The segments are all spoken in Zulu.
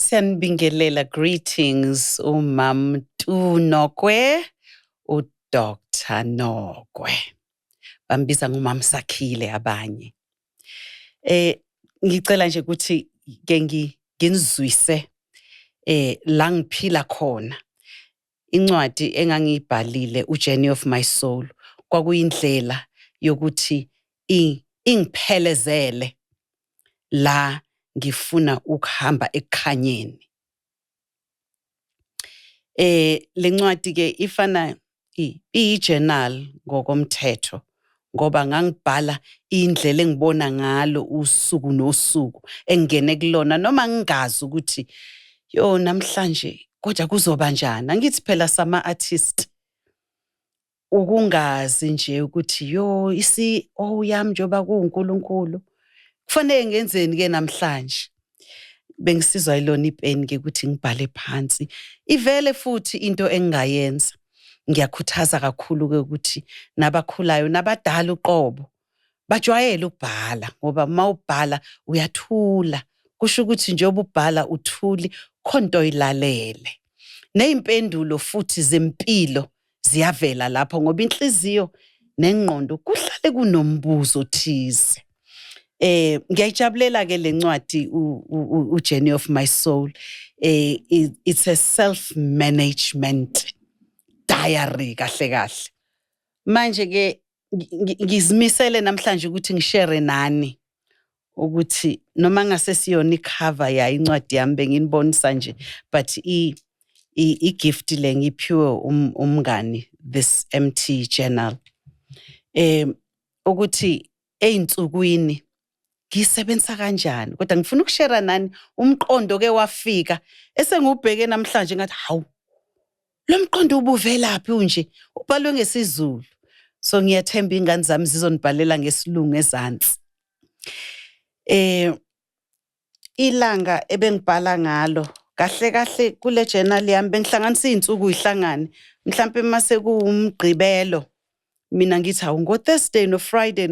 Siyanibingelela, greetings, Tu Nokwe, Dr. Nokwe. Bambiza ngumama Sakhile abanye. Ngicela nje ukuthi nginizwise la ngiphila khona. Incwadi engangiyibhalile, Journey of My Soul, kwakuyindlela yokuthi ingiphelezele la ngifuna ukuhamba ekukhanyeni. Le ncwadi ke ifana i-journal ngokomthetho, ngoba ngangibhala indlela engibona ngalo usuku nosuku engene kulona, noma ngingazi ukuthi namhlanje kodwa kuzoba njani. Angithi phela sama-artist ukungazi nje ukuthi yami njengoba kuNkulunkulu kufanele ngenzeni-ke namhlanje. Bengisizwa yilona ipeni-ke ukuthi ngibhale phansi. Ivele futhi into engingayenza. Ngiyakhuthaza kakhulu-ke ukuthi nabakhulayo nabadala uqobo bajwayele ukubhala, ngoba uma ubhala uyathula. Kusho ukuthi njengoba ubhala uthuli, khonto ilalele. Ney'mpendulo futhi zempilo ziyavela lapho, ngoba inhliziyo nengqondo kuhlale kunombuzo othize. Ngiyayijabulela-ke le ncwadi Journey of My Soul. It's a self-management diary kahle kahle. Manje-ke ngizimisele namhlanje ukuthi ngishare nani ukuthi noma ngasesiyona icover yayo incwadi yami benginibonisa nje, but i-gift le ngiphiwe umngani, this empty journal, ukuthi ey'nsukwini ngisebenzisa kanjani. Kodwa ngifuna ukushare nani umqondo ke wafika esengubheke namhlanje ngathi hawu, lo mqondo ubuvelaphi unje, ubhalwe ngesiZulu. So ngiyathemba ingane zami zizonibhalela ngesilungu ezansi. Ilanga ebengibhala ngalo kahle kahle kule journal yami bengihlanganisa iy'nsuku yihlangane, mhlampe mase kuwumgqibelo mina ngithi hawu, ngo-Thursday no-Friday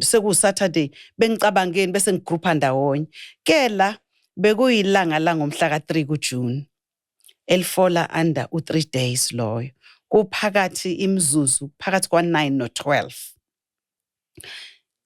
seku-Saturday bengicabangeni bese ngigroupa ndawonye. Ke la bekuyilanga la ngomhla ka-3 kuJune elifola under u3 days loyo, kuphakathi imizuzu phakathi kwa-9 no-12.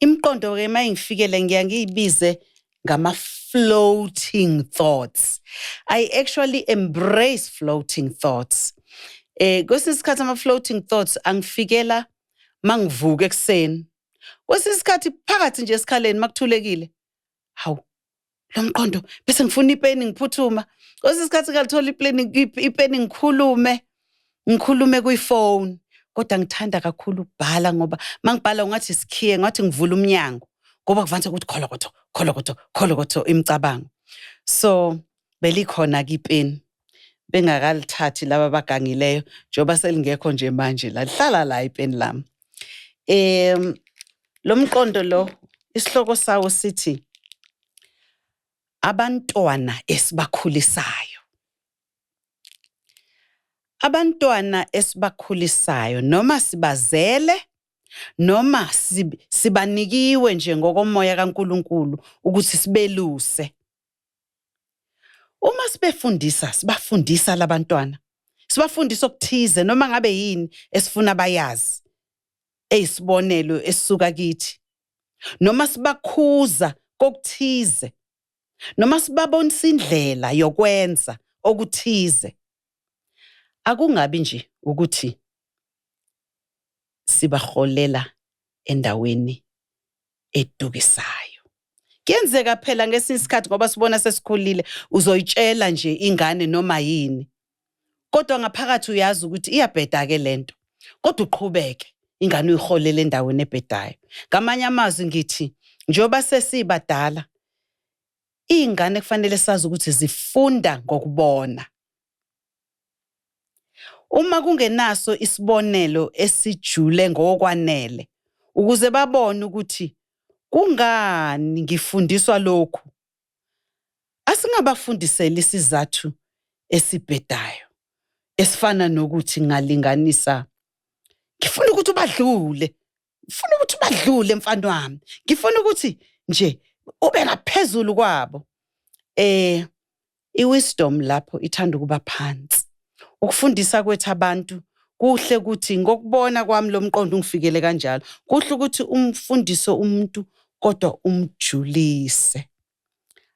Imiqondo-ke uma ngifikele ngiyibize ngama-floating thoughts. I actually embrace floating thoughts. Kwesinye isikhathi ama-floating thoughts angifikela mangivuka ekuseni. Kwesinye isikhathi phakathi nje esikhaleni makuthulekile, hawu, lo mqondo bese ngifuna ipeni ngiphuthuma. Kwesinye isikhathi ngalithola ipeni ngikhulume kwi-phone. Kodwa ngithanda kakhulu ukubhala, ngoba mangibhala ngathi isikhiye, ngathi ngivula umnyango, ngoba kuvanze ukuthi kholokotho imicabango. So belikhona-ke ipeni, bengakalithathi laba abagangileyo njengoba selingekho nje manje, lihlala la ipeni lami. Lo mqondo lo isihloko sawo sithi abantwana esibakhulisayo. Abantwana esibakhulisayo, noma sibazele noma sibanikiwe nje ngokomoya kaNkulunkulu ukuthi sibeluse. Uma sibafundisa labantwana, sibafundisa okuthize noma ngabe yini esifuna bayazi, eyisibonelo esisuka kithi, noma sibakhuza kokuthize, noma sibabonisa indlela yokwenza okuthize, akungabi nje ukuthi sibaholela endaweni edukisayo. Kuyenzeka phela ngesinye isikhathi ngoba sibona sesikhulile uzoyitshela nje ingane noma yini, kodwa ngaphakathi uyazi ukuthi iyabheda-ke lento, kodwa uqhubeke ingane uyiholele endaweni ebhedayo. Ngamanye amazwi ngithi njengoba sesibadala, iy'ngane kufanele sazi ukuthi zifunda ngokubona. Uma kungenaso isibonelo esijule ngokwanele ukuze babone ukuthi kungani ngifundiswa lokhu, asingabafundiseli isizathu esibhedayo esifana nokuthi ngalinganisa, ngifuna ukuthi ubadlule mfana wami, ngifuna ukuthi nje ube ngaphezulu kwabo. I-wisdom lapho ithanda ukuba phansi. Ukufundisa kwethu abantu kuhle ukuthi ngokubona kwami lo mqondo ungifikele kanjalo. Kuhle ukuthi umfundise umuntu kodwa umjulise.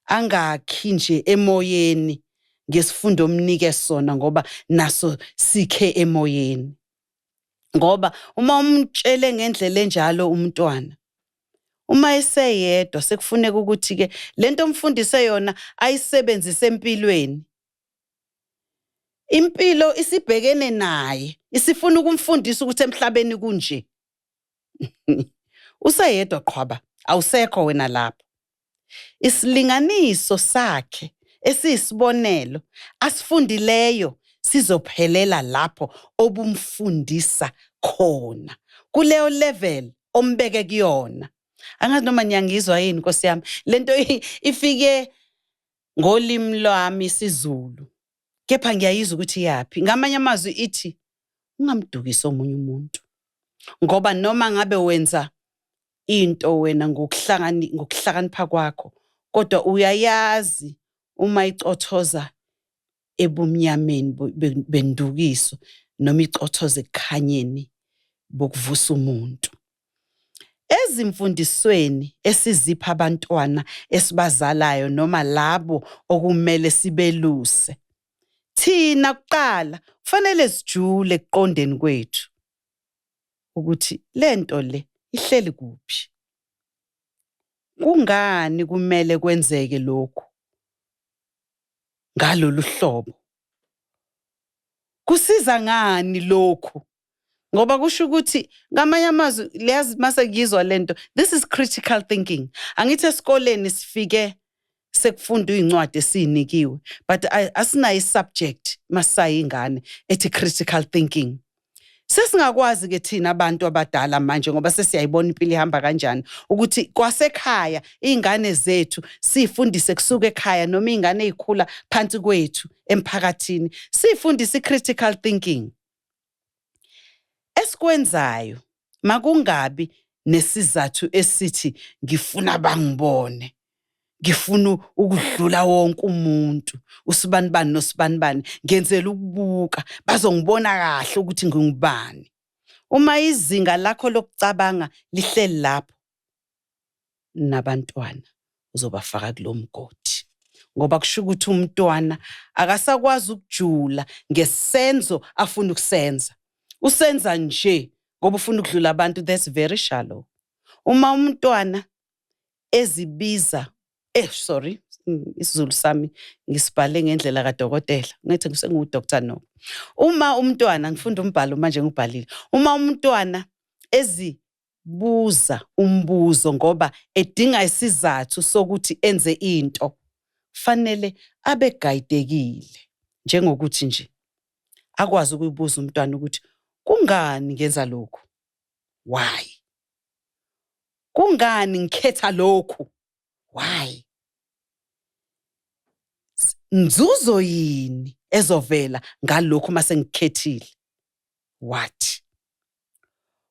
Angakhi nje emoyeni ngesifundo omnike sona ngoba naso sikhe emoyeni. Ngoba uma umtshele ngendlela enjalo umntwana, uma eseyedwa sekufuneka ukuthi-ke lento omfundise yona ayisebenzise empilweni. Impilo isibhekene naye, isifuna ukumfundisa ukuthi emhlabeni kunje. Useyedwa qhwaba, awusekho wena lapho. Isilinganiso sakhe esiyisibonelo asifundileyo sizophelela lapho obumfundisa khona. Kuleyo level ombeke kuyona. Angazi noma niyangizwa yini Nkosi yami. Lento ifike ngolimi lwami isiZulu. Kepha ngiyayizwa ukuthi yapi. Ngamanye amazwi ithi ungamdukisi omunye umuntu. Ngoba noma ngabe wenza into wena ngokuhlakanipha kwakho, kodwa uyayazi uma icothoza ebumnyameni bendukiso noma icothoza ekukhanyeni bokuvusa umuntu. Ezimfundisweni esizipha abantwana esibazalayo noma labo okumele sibeluse, thina kuqala kufanele sijule ekuqondeni kwethu ukuthi lento le ihleli kuphi. Kungani kumele kwenzeke lokhu ngalolu hlobo? Kusiza ngani lokhu? Ngoba kusho ukuthi ngamanye amazwi leyazi mase ngizwa lento, this is critical thinking. Angithi esikoleni sifike sekufundwa incwadi esinikiwe, but asinayo isubject masayingane ethi critical thinking. Sesingakwazi ke thina abantu abadala manje ngoba sesiyayibona impilo ihamba kanjani ukuthi kwasekhaya izingane zethu sifundise kusuka ekhaya noma izingane ezikhula phansi kwethu emphakathini sifundise critical thinking. Esikwenzayo makungabi nesizathu esithi ngifuna bangibone, ngifuna ukudlula wonke umuntu, usibanibani nosibanibani, ngenzela ukubuka bazongibona kahle ukuthi ngingubani. Uma izinga lakho lokucabanga lihleli lapho, nabantwana uzobafaka kulomgodi. Ngoba kusho ukuthi umntwana akasakwazi ukujula ngesenzo afuna ukusenza. Usenza nje ngoba ufuna ukudlula abantu, that's very shallow. Uma umntwana ezibiza isiZulu sami ngisibhale ngendlela kadokotela. Ngithi ngisengu-Dr. No. Uma umntwana ngifunda umbhalo manje ngibhalile. Uma umntwana ezibuza umbuzo ngoba edinga isizathu sokuthi enze into, fanele abe gayidekile. Njengokuthi nje akwazi ukuyibuza umntwana ukuthi kungani ngenza lokhu? Why? Kungani ngikhetha lokhu? Why? Nzuzo yini ezovela ngalokho mase ngikhethile? What?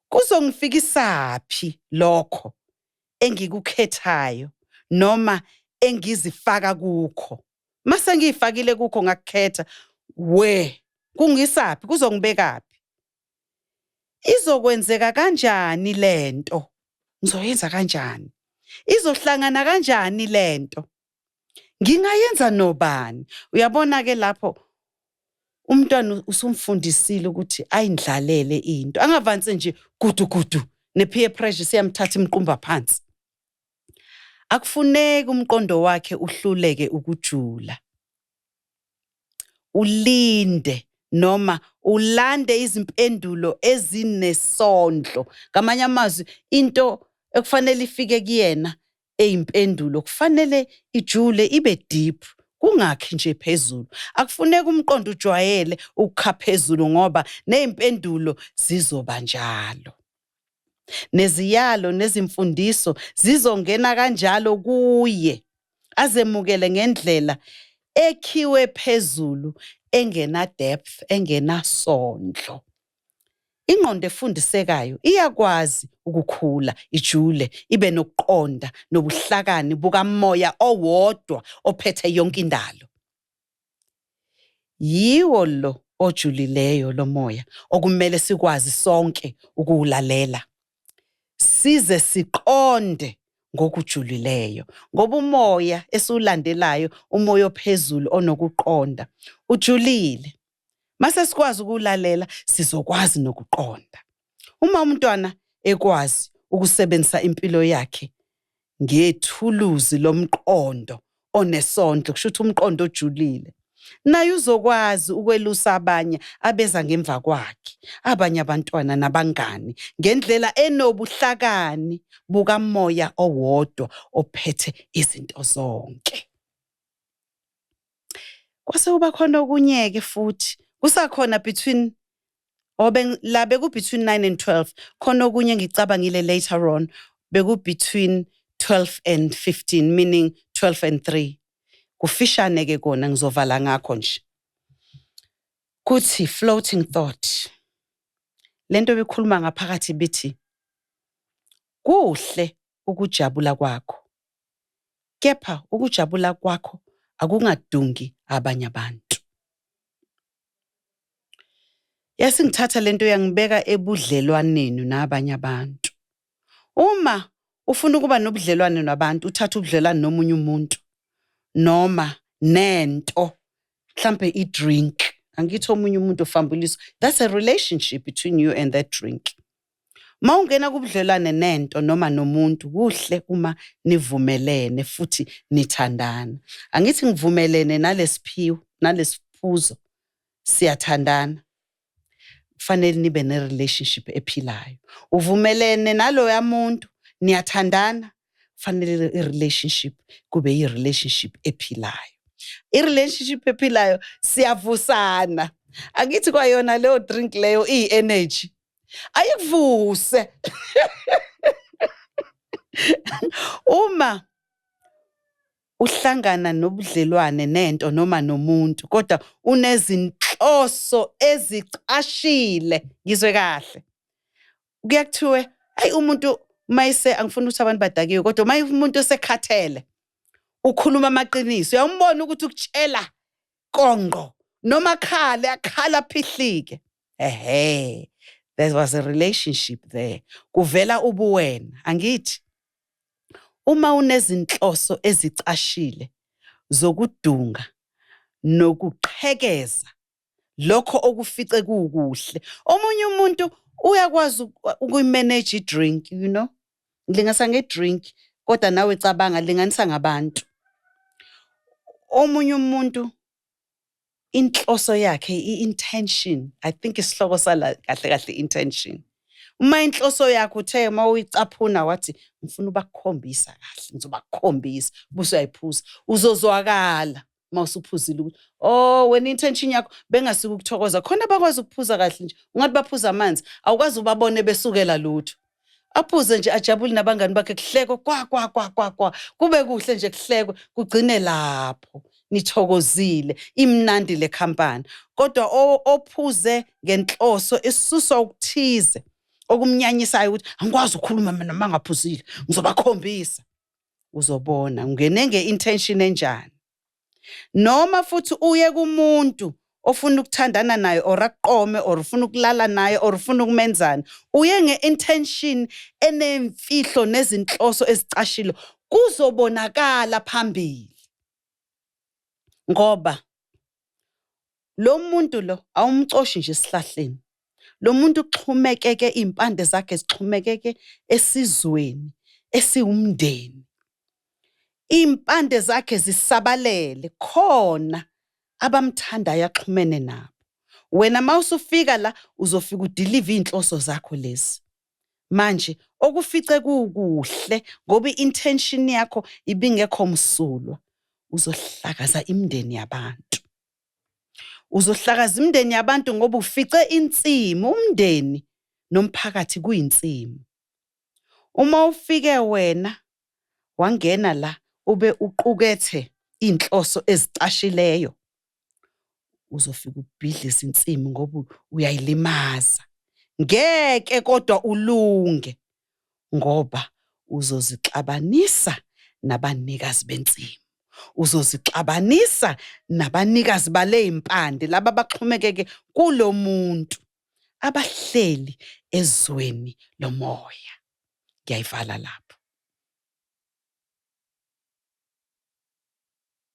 Kuzongifikisaphi lokho engikukhethayo noma engizifaka kukho? Mase ngiyifakile kukho ngakukhetha, kungisaphi? Kuzongibekaphi? Izokwenzeka kanjani lento? Ngizoyenza kanjani? Izohlangana kanjani lento? Ngingayenza nobani? Uyabona ke lapho umntwana usumfundisile ukuthi ayindlalele into. Angavansi nje gudu ne-peer pressure siyamthatha imqumba phansi. Akufuneki umqondo wakhe uhluleke ukujula. Ulinde noma ulande izimpendulo ezinesondlo. Ngamanye amazwi into ekufanele ifike kuyena eyimpendulo kufanele ijule ibe deep, kungakhi nje phezulu. Akufuneki umqondo ujwayele ukukha phezulu ngoba nezimpendulo zizoba njalo. Neziyalo nezimfundiso zizongena kanjalo kuye. Azemukele ngendlela ekhiwe phezulu, engena depth, engena sondlo. Ingqondo efundisekayo iyakwazi ukukhula, ijule, ibe nokuqonda nobuhlakani bukamoya owodwa ophethe yonke indalo. Yiwo lo ojulileyo lo moya okumele sikwazi sonke ukuwulalela. Size siqonde ngokujulileyo, ngoba umoya esiwulandelayo, umoya ophezulu onokuqonda, ujulile. Mase sikwazi ukuwulalela, sizokwazi nokuqonda. Uma umntwana ekwazi ukusebenzisa impilo yakhe ngethuluzi lomqondo onesondlo, kusho ukuthi umqondo ojulile, naye uzokwazi ukwelusa abanye abeza ngemva kwakhe, abanye abantwana nabangani, ngendlela enobuhlakani bukamoya owodwa ophethe izinto zonke. Kwase kuba khona okunye-ke futhi, kusakhona between la beku-between 9 and 12, khona okunye ngicabangile later on, beku-between 12 and 15, meaning 12 and 3. Kufishane-ke kona, ngizovala ngakho nje. Kuthi floating thought. Lento bikhuluma ngaphakathi bithi, kuhle ukujabula kwakho, kepha ukujabula kwakho akungadungi abanye abantu. Yasingithatha lento yangibeka ebudlelwaneni nabanye abantu. Uma ufuna ukuba nobudlelwane nabantu, uthatha ubudlelwane nomunye umuntu noma nento, mhlambe i-drink, angithi omunye umuntu ufambuliso, that's a relationship between you and that drink. Ma ungena kubudlelwane nento noma nomuntu, kuhle uma nivumelene futhi nithandana. Angithi ngivumelene nalesiphiwo, nalesiphuzo, siyathandana. Kufanele nibe ne-relationship ephilayo. Uvumelene naloya muntu, niyathandana, kufanele i-relationship kube yi-relationship ephilayo. I-relationship ephilayo siyavusana. Angithi kwayona leyo drink leyo iyi-energy, ayikuvuse. Uma uhlangana nobudlelwane nento noma nomuntu, kodwa unezinhloso ezicashile, ngizwe kahle. Kuya kuthiwe, hayi umuntu mayise, angifuni ukuthi abantu badakiwe, kodwa maye umuntu osekhathele, ukhuluma amaqiniso, uyambona ukuthi ukutshela konqo, noma akhala phihlike. There was a relationship there. Kuvela ubuwena, angithi? Uma unezinhloso ezicashile zokudunga nokuqhekeza lokho okufice kukuhle, omunye umuntu uyakwazi ukuyimanage i-drink, you know? Ngilingasa nge-drink, kodwa nawe cabanga, linganisa ngabantu. Omunye umuntu inhloso yakhe, i-intention, I think isihloko sala kahle kahle intention. Uma inhloso yakho uthe uma uyicaphuna wathi ngifuna ubakukhombisa kahle, ngizobakukhombisa, buse uyayiphuza, uzozwakala uma usuphuzile ukuthi wena intention yakho bengasuka ukuthokoza, khona bakwazi ukuphuza kahle nje, ungathi baphuza amanzi, awukwazi ubabone besukela lutho. Aphuze nje ajabule nabangani bakhe, kuhleko kwa kube kuhle nje, kuhlekwe kugcine lapho nithokozile, imnandi le khampani. Kodwa ophuze ngenhloso esisuswa ukuthize okumnyanyisayo ukuthi angikwazi ukukhuluma mina mangaphuzile, ngizobakhombisa, uzobona ungene nge-intention enjani. Noma futhi uye kumuntu ofuna ukuthandana naye or aqome or ufuna ukulala naye or ufuna ukumenzana, uye nge-intention enemfihlo nezinhloso ezicashile, kuzobonakala phambili. Ngoba lo muntu lo awumcoshi nje esihlahleni, lo muntu uxhumekeke, impande zakhe zixhumekeke esizweni esiwumndeni, impande zakhe zisabalele, khona abamthandayo axhumene nabo. Wena mawusufika la uzofika udelive inhloso zakho lezi. Manje okufice kukuhle ngoba i-intention yakho ibingekho msulwa, uzohlakaza imindeni yabantu. Uzohlakaza imindeni yabantu ngoba ufice insimo, umndeni nomphakathi kuyinsimo. Uma ufike wena wangena la ube uqukethe inhloso ezicashileyo, uzofika ubhidlize insimi ngoba uyayilimaza. Ngeke kodwa ulunge ngoba uzozixabanisa nabanikazi bensimi. uzozixabanisa nabanikazi baley'mpande laba abaxhomekeke kulo muntu abahleli ezweni lomoya. Ngiyayivala lapho.